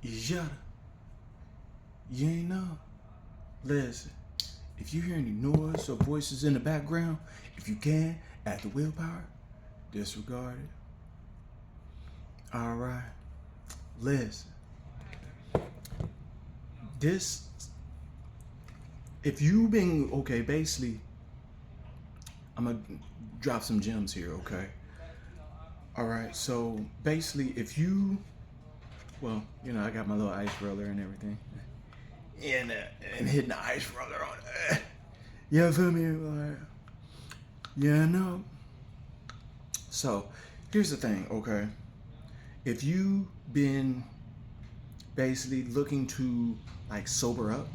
Yada. You ain't know. Listen, if you hear any noise or voices in the background, if you can, add the willpower, disregard it. Alright. Listen. This if you been okay, basically, I'm gonna drop some gems here, okay? Alright, so basically if you well, I got my little ice roller and everything. And hitting the ice roller on it. You feel me? Like, no. So here's the thing, okay? If you been basically looking to like sober up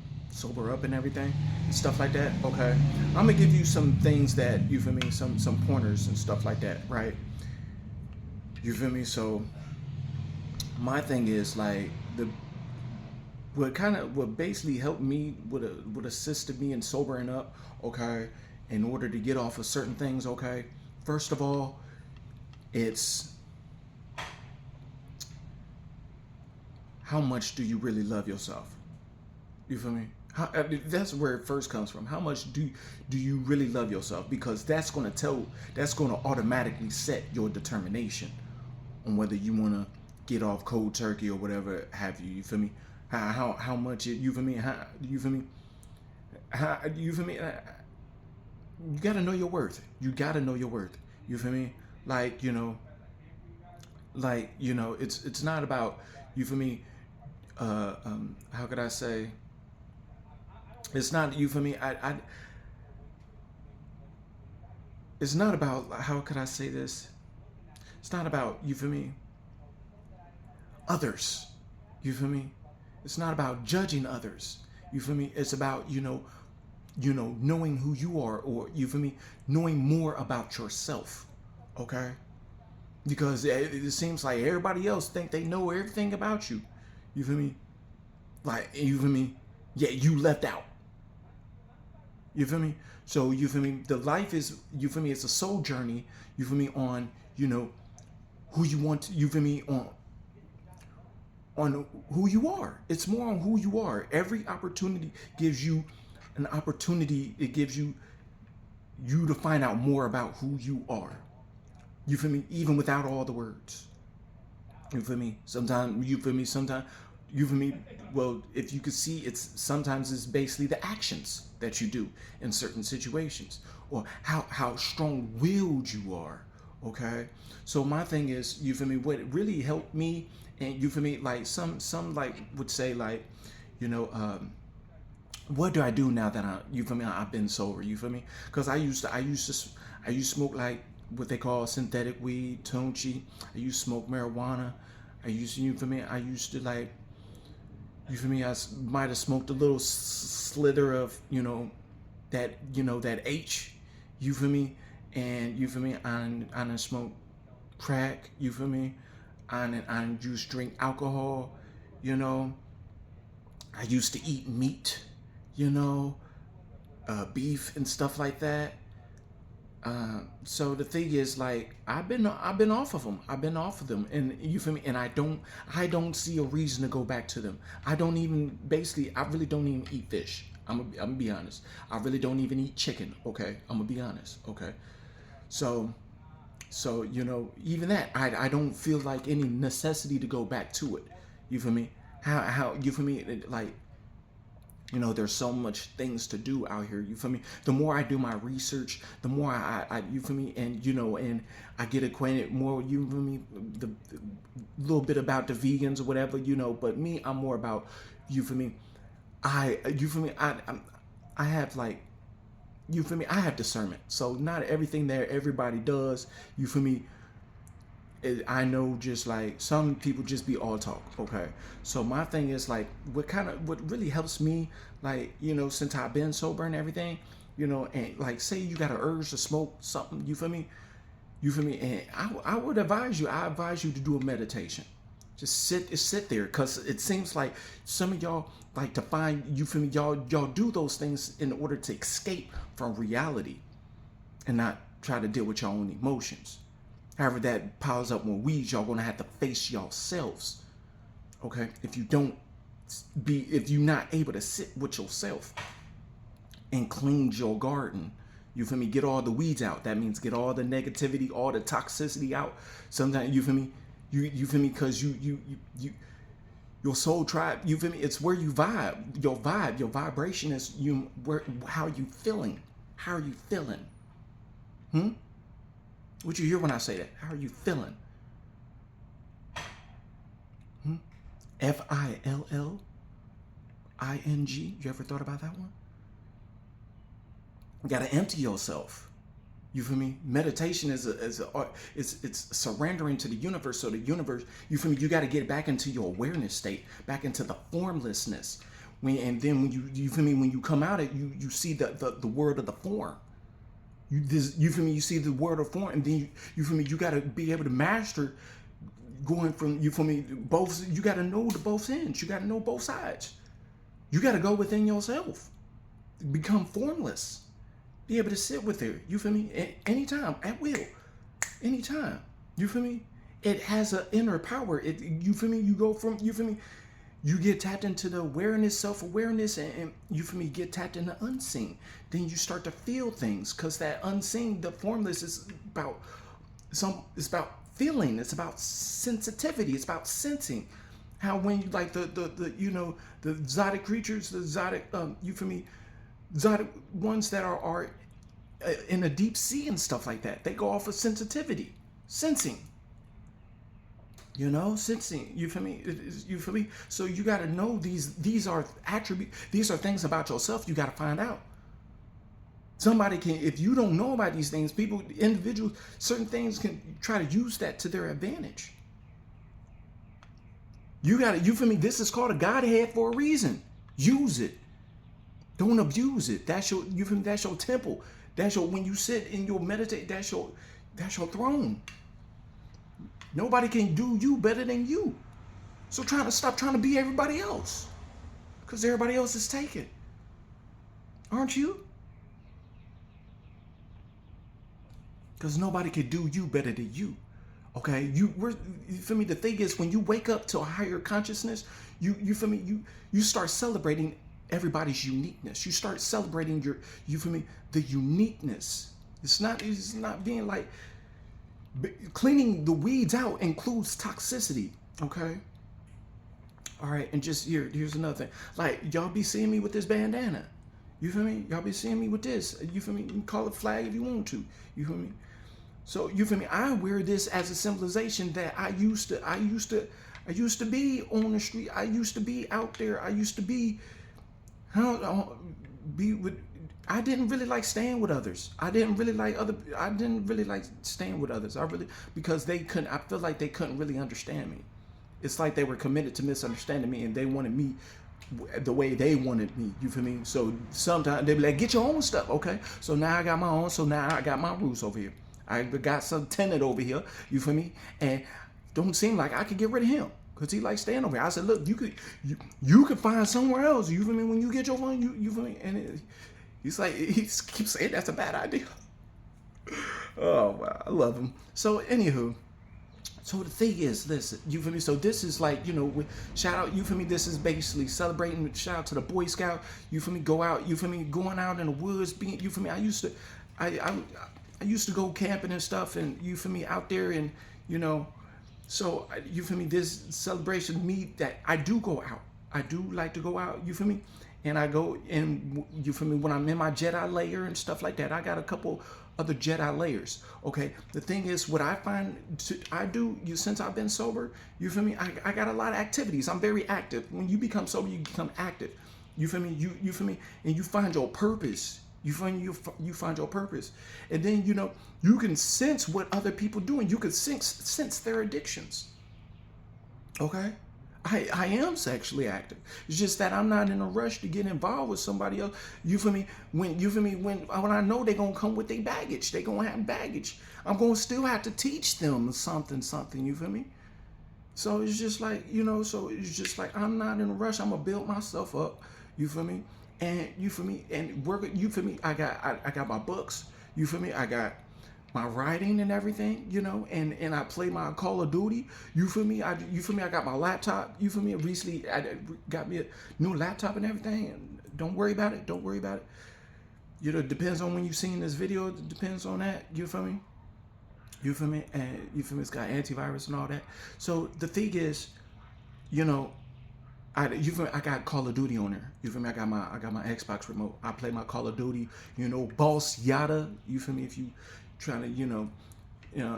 and everything and stuff like that, okay? I'm gonna give you some things that you feel me, some pointers and stuff like that, right? You feel me? So my thing is like the what basically helped me what assisted me in sobering up, okay, in order to get off of certain things, okay. First of all, it's how much do you really love yourself? You feel me? That's where it first comes from. How much do you really love yourself? Because that's going to automatically set your determination on whether you want to get off cold turkey or whatever have you. You feel me? How much you feel me? You feel me? You feel me? You gotta know your worth. You gotta know your worth. You feel me? Like it's not about you feel me. How could I say? It's not you feel me. It's not about how could I say this? It's not about you feel me. Others. You feel me? It's not about judging others. You feel me? It's about knowing who you are, or you feel me, knowing more about yourself. Okay? Because it seems like everybody else think they know everything about you. You feel me? Like you feel me? Yeah, you left out. You feel me? So you feel me? The life is you feel me? It's a soul journey. You feel me? On who you want. You feel me? On who you are. It's more on who you are. Every opportunity gives you an opportunity. It gives you to find out more about who you are. You feel me? Even without all the words. You feel me? Sometimes you feel me. Sometimes you feel me. Well, if you could see, sometimes it's basically the actions that you do in certain situations, or how strong-willed you are. Okay, so my thing is, you feel me? What really helped me, and you feel me? Like some like would say like, you know, what do I do now that you feel me? I've been sober. You feel me? Because I used to smoke like what they call synthetic weed, tunchi. I used to smoke marijuana. You feel me? I used to like, you feel me? I might have smoked a little slither of, that H, you feel me? And you feel me? I done smoke crack, you feel me? I used to drink alcohol, you know? I used to eat meat, you know, beef and stuff like that. So the thing is, like, I've been off of them. I've been off of them, and you feel me. And I don't see a reason to go back to them. I don't even basically. I really don't even eat fish. I'm gonna be honest. I really don't even eat chicken. Okay, I'm gonna be honest. Okay, so even that, I don't feel like any necessity to go back to it. You feel me? How you feel me? Like, there's so much things to do out here. You feel me? The more I do my research, the more I you feel me, and I get acquainted more. You feel me? The little bit about the vegans or whatever, But me, I'm more about you feel me. You feel me? I have like you feel me. I have discernment, so not everything that everybody does. You feel me? I know just like some people just be all talk. Okay. So my thing is like what really helps me, like, since I've been sober and everything, and like say you got an urge to smoke something, you feel me? You feel me? And I advise you to do a meditation. Just sit there, because it seems like some of y'all like to find, you feel me, y'all do those things in order to escape from reality and not try to deal with your own emotions. However, that piles up more weeds, y'all gonna have to face yourselves. Okay, if you're not able to sit with yourself and cleanse your garden, you feel me? Get all the weeds out. That means get all the negativity, all the toxicity out. Sometimes you feel me? You feel me? Because you your soul tribe. You feel me? It's where you vibe. Your vibration is how you feeling. How are you feeling? What you hear when I say that? How are you feeling? FILLING. You ever thought about that one? You gotta empty yourself. You feel me? Meditation it's surrendering to the universe. So the universe, you feel me? You got to get back into your awareness state, back into the formlessness. And then when you feel me? When you come out it, you see the word of the form. You feel me? You see the word of form, and then you feel me? You got to be able to master going from, you feel me? Both. You got to know the both ends. You got to know both sides. You got to go within yourself, become formless. Be able to sit with her, you feel me? Anytime, at will, anytime, you feel me? It has an inner power. You feel me? You go from, you feel me? You get tapped into the awareness, self-awareness, and you feel me? Get tapped in the unseen. Then you start to feel things, because that unseen, the formless is about it's about feeling. It's about sensitivity. It's about sensing. How when you like the you know, the exotic creatures, the exotic you feel me? Exotic ones that are in a deep sea and stuff like that. They go off of sensitivity, sensing. You know, sensing. You feel me? You feel me? So you got to know these are attributes. These are things about yourself you got to find out. Somebody can, if you don't know about these things, people, individuals, certain things can try to use that to their advantage. You got to, you feel me? This is called a Godhead for a reason. Use it. Don't abuse it. That's your, you feel me? That's your temple. That's your, when you sit and you meditate, that's your throne. Nobody can do you better than you. So stop trying to be everybody else, because everybody else is taken. Aren't you? Because nobody can do you better than you. Okay, you feel me? The thing is, when you wake up to a higher consciousness, you feel me? You start celebrating everybody's uniqueness. You start celebrating you feel me? The uniqueness. It's not being like, cleaning the weeds out includes toxicity. Okay. All right, and just here's another thing. Like, y'all be seeing me with this bandana. You feel me? Y'all be seeing me with this. You feel me? You can call it flag if you want to. You feel me? So you feel me? I wear this as a symbolization that I used to be on the street. I used to be out there. I used to be I didn't really like staying with others. I didn't really like staying with others. Because they couldn't, I feel like they couldn't really understand me. It's like they were committed to misunderstanding me, and they wanted me the way they wanted me. You feel me? So sometimes they be like, get your own stuff. Okay. So now I got my own. So now I got my roots over here. I got some tenant over here. You feel me? And don't seem like I could get rid of him, because he likes staying over here. I said, look, you could find somewhere else. You feel me? When you get your one, you feel me? And he's like, he keeps saying that's a bad idea. Oh wow, I love him. So anywho, so the thing is, listen, you feel me? So this is like, you know, shout out, you feel me? This is basically celebrating. Shout out to the Boy Scout. You feel me? Go out. You feel me? Going out in the woods. Being, you feel me? I used to go camping and stuff, and you feel me, out there, and you know. So, you feel me, this celebration, me, that I do go out. I do like to go out, you feel me? And I go, and you feel me, when I'm in my Jedi layer and stuff like that, I got a couple other Jedi layers, okay? The thing is, what I find, since I've been sober, you feel me, I got a lot of activities. I'm very active. When you become sober, you become active. You feel me? You feel me? And you find your purpose. You find your purpose, and then you know you can sense what other people doing. You can sense their addictions. Okay, I am sexually active. It's just that I'm not in a rush to get involved with somebody else. You feel me? When I know they're gonna come with their baggage, they're gonna have baggage. I'm gonna still have to teach them something. You feel me? So it's just like, you know. So it's just like, I'm not in a rush. I'm gonna build myself up. You feel me? And you feel me, and work. You feel me? I got my books. You feel me? I got my writing and everything, you know, and I play my Call of Duty. You feel me? You feel me? I got my laptop. You feel me? Recently, I got me a new laptop and everything. And don't worry about it. Don't worry about it. You know, it depends on when you seen this video. It depends on that. You feel me? You feel me? And you feel me? It's got antivirus and all that. So the thing is, you know, you feel me? I got Call of Duty on there. You feel me? I got my Xbox remote. I play my Call of Duty. You know, Boss Yada. You feel me? If you trying to, you know.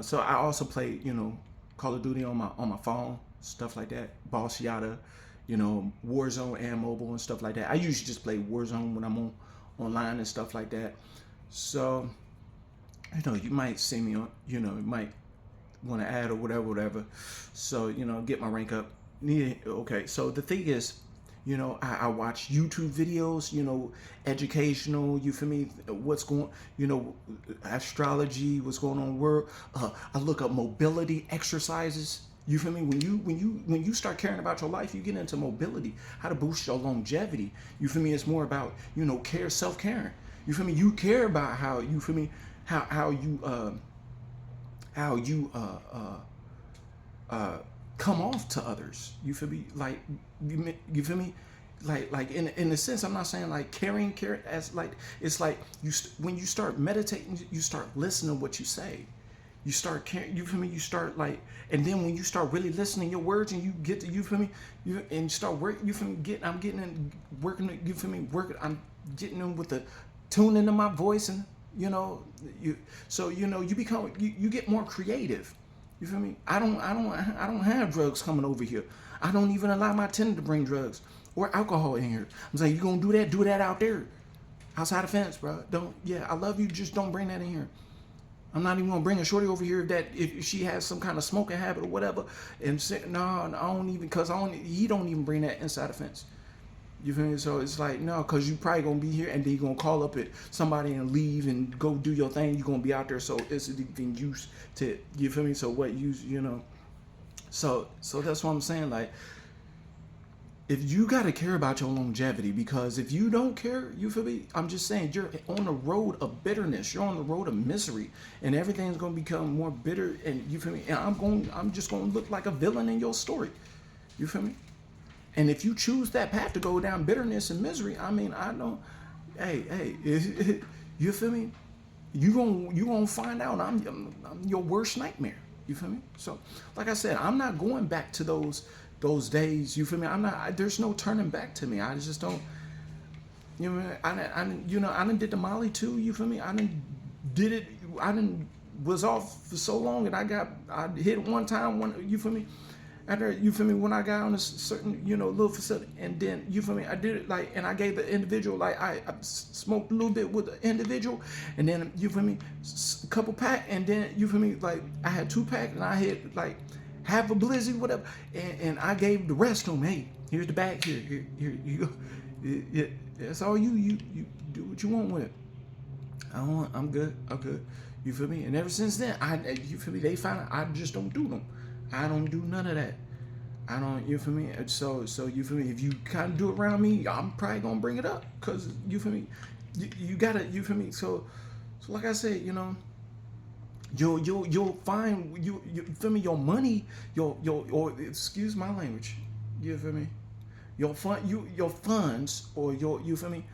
So I also play, you know, Call of Duty on my phone, stuff like that. Boss Yada, you know, Warzone and mobile and stuff like that. I usually just play Warzone when I'm online and stuff like that. So, you know, you might see me on, you know, you might want to add or whatever. So, you know, get my rank up. Okay, so the thing is, you know, I watch YouTube videos, you know, educational, you feel me, what's going, you know, astrology, what's going on in the world. I look up mobility exercises. You feel me? When you start caring about your life, you get into mobility, how to boost your longevity. You feel me? It's more about, you know, self-caring. You feel me? You care about how, you feel me, how you come off to others. You feel me? Like you feel me? Like in a sense, I'm not saying like caring as like it's like when you start meditating, you start listening to what you say. You start caring. You feel me? You start like, and then when you start really listening your words, and you get to, you feel me? You start working. You feel me? I'm getting in working. You feel me? Working. I'm getting in with the tune into my voice, and you know, so you know, you become you get more creative. You feel me? I don't have drugs coming over here. I don't even allow my tenant to bring drugs or alcohol in here. I'm saying, you gonna do that out there, outside the fence, bro. Don't. Yeah, I love you. Just don't bring that in here. I'm not even gonna bring a shorty over here if she has some kind of smoking habit or whatever. And say, no, I don't even, cause he don't even bring that inside the fence. You feel me? So it's like, no, because you probably going to be here and then you're going to call up at somebody and leave and go do your thing. You're going to be out there. So it's even used to, you feel me? So what you know, so that's what I'm saying. Like, if you got to care about your longevity, because if you don't care, you feel me? I'm just saying, you're on the road of bitterness. You're on the road of misery, and everything's going to become more bitter. And you feel me? And I'm just going to look like a villain in your story. You feel me? And if you choose that path to go down bitterness and misery, I mean, I don't. Hey, you feel me? You gonna find out I'm your worst nightmare. You feel me? So, like I said, I'm not going back to those days. You feel me? I'm not. There's no turning back to me. I just don't. You know, I done did the Molly too. You feel me? I done did it. I done was off for so long, and I hit one time. You feel me? After, you feel me, when I got on a certain, you know, little facility, and then, you feel me, I did it like, and I gave the individual, like, I smoked a little bit with the individual, and then, you feel me, a couple pack, and then, you feel me, like, I had 2 pack, and I had, like, half a blizzy, whatever, and I gave the rest to him. Hey, here's the bag, here you go. Yeah, that's all you do what you want with it. I'm good. You feel me? And ever since then, you feel me, they found out I just don't do them. I don't do none of that. I don't, you feel me? So you feel me? If you kind of do it around me, I'm probably gonna bring it up, cause you feel me? You gotta, you feel me? So like I said, you know, you'll find you feel me? Your money, your excuse my language, you feel me? Your funds, or you feel me?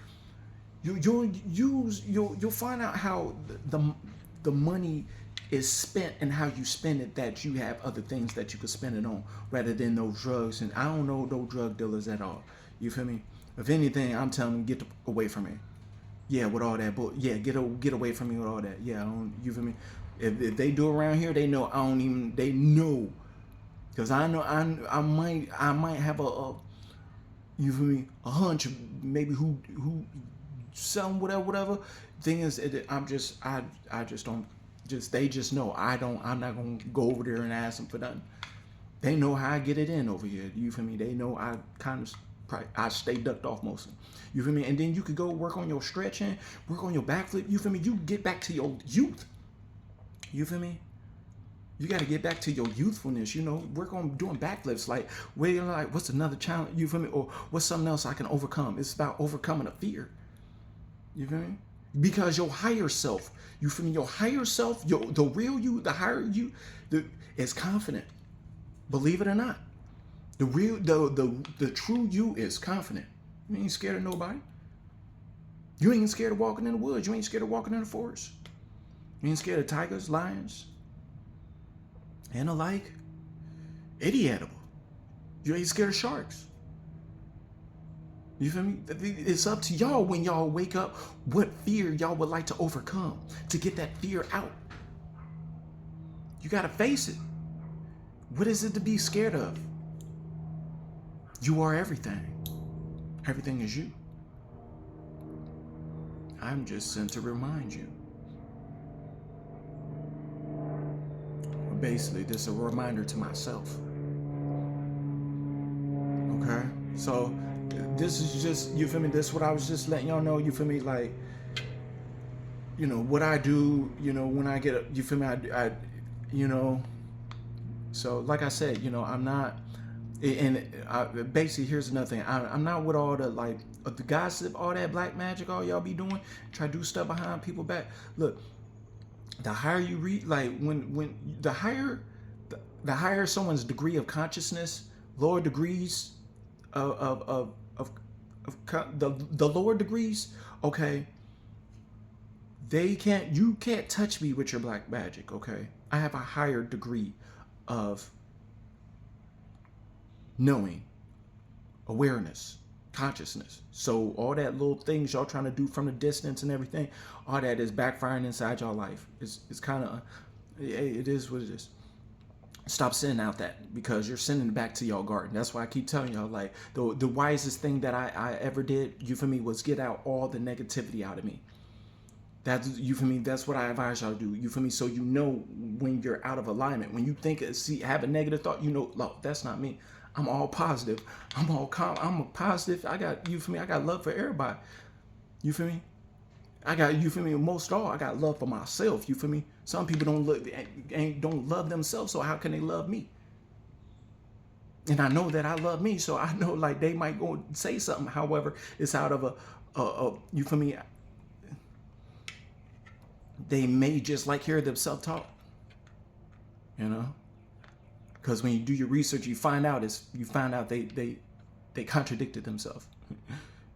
You'll find out how the money is spent and how you spend it, that you have other things that you could spend it on rather than those drugs. And I don't know those drug dealers at all. You feel me? If anything, I'm telling them, get away from me. Yeah, with all that, but yeah, get away from me with all that. Yeah, you feel me? If they do around here, they know I don't even. They know, because I know I might have a you feel me, a hunch, maybe who selling whatever. Thing is, I just don't. They just know I'm not gonna go over there and ask them for nothing. They know how I get it in over here. You feel me? They know I stay ducked off mostly. You feel me? And then you could go work on your stretching, work on your backflip. You feel me? You get back to your youth. You feel me? You got to get back to your youthfulness. You know, work on doing backflips. Like, what's another challenge? You feel me? Or what's something else I can overcome? It's about overcoming a fear. You feel me? Because your higher self, you feel me? Your higher self, the real you, the higher you, is confident. Believe it or not, the real, the true you is confident. You ain't scared of nobody. You ain't scared of walking in the woods. You ain't scared of walking in the forest. You ain't scared of tigers, lions, and the like. Any animal. You ain't scared of sharks. You feel me? It's up to y'all when y'all wake up what fear y'all would like to overcome to get that fear out. You got to face it. What is it to be scared of? You are everything. Everything is you. I'm just sent to remind you. Basically, this is a reminder to myself. Okay? So, this is just, you feel me? This is what I was just letting y'all know, you feel me? Like, you know, what I do, you know, when I get, you feel me? I you know, so like I said, you know, I'm not, and basically, here's another thing. I'm not with all the, like, the gossip, all that black magic, all y'all be doing, try to do stuff behind people's back. Look, the higher you read, like, when the higher someone's degree of consciousness, lower degrees of the lower degrees, okay, you can't touch me with your black magic, okay? I have a higher degree of knowing, awareness, consciousness. So all that little things y'all trying to do from the distance and everything, all that is backfiring inside y'all life. It's kind of, it is what it is. Stop sending out that, because you're sending it back to y'all garden. That's why I keep telling y'all, like, the wisest thing that I ever did, you feel me, was get out all the negativity out of me. That's, you feel me, that's what I advise y'all to do. You feel me? So you know when you're out of alignment. When you think, have a negative thought, you know, no, that's not me. I'm all positive. I'm all calm. I'm a positive. I got, you feel me, I got love for everybody. You feel me? I got, you feel me, most of all, I got love for myself. You feel me? Some people don't love themselves, so how can they love me? And I know that I love me, so I know, like, they might go and say something. However, it's out of you feel me? They may just like hear themselves talk, you know? Because when you do your research, you find out they contradicted themselves,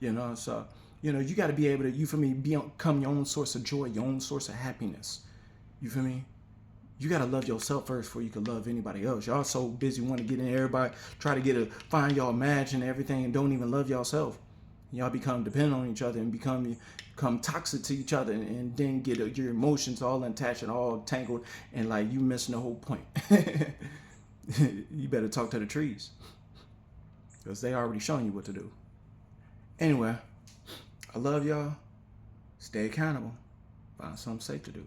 you know? So, you know, you got to be able to, you feel me, become your own source of joy, your own source of happiness. You feel me? You got to love yourself first before you can love anybody else. Y'all so busy wanting to get in everybody, try to find y'all match and everything, and don't even love yourself. Y'all become dependent on each other and become toxic to each other, and then get your emotions all attached and all tangled, and like you missing the whole point. You better talk to the trees, because they already showing you what to do. Anyway, I love y'all. Stay accountable. Find something safe to do.